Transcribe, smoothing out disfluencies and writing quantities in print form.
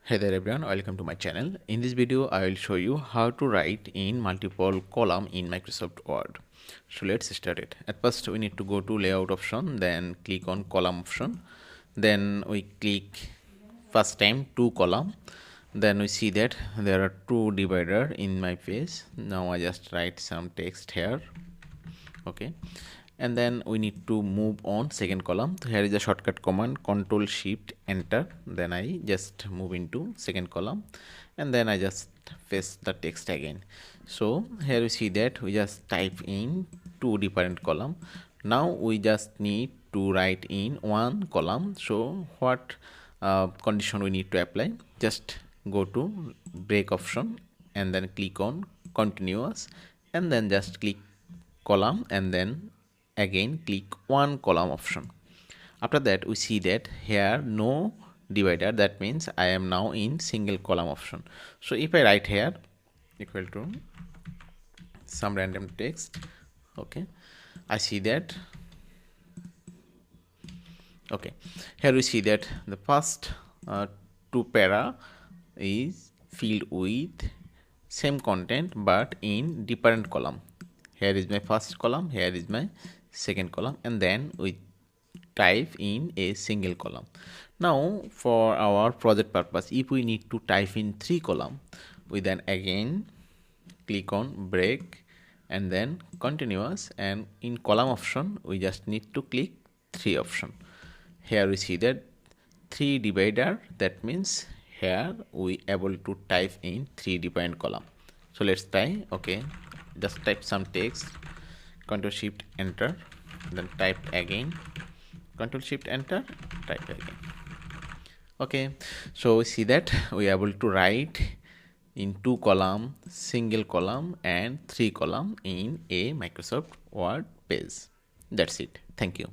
Hey there everyone, welcome to my channel. In this video I will show you how to write in multiple column in Microsoft Word. So let's start it. At first we need to go to layout option, then click on column option, then we click first time two column, then we see that there are two divider in my page. Now I just write some text here, okay, and then we need to move on second column. So here is a shortcut command, Control Shift Enter, then I just move into second column and then I just paste the text again. So here you see that we just type in two different column. Now we just need to write in one column. So what condition we need to apply? Just go to break option and then click on continuous and then just click column and then again click one column option. After that we see that here no divider, that means I am now in single column option. So if I write here equal to some random text, okay, I see that, okay, here we see that the first two para is filled with same content but in different column. Here is my first column, here is my second column, and then we type in a single column. Now for our project purpose, if we need to type in three column, we then again click on break and then continuous, and in column option we just need to click three option. Here we see that three divider, that means here we able to type in three different column. So let's try. Okay, just type some text, Control Shift Enter, then type again, Control Shift Enter, type again. Okay, so we see that we are able to write in two column, single column and three column in a Microsoft Word page. That's it. Thank you.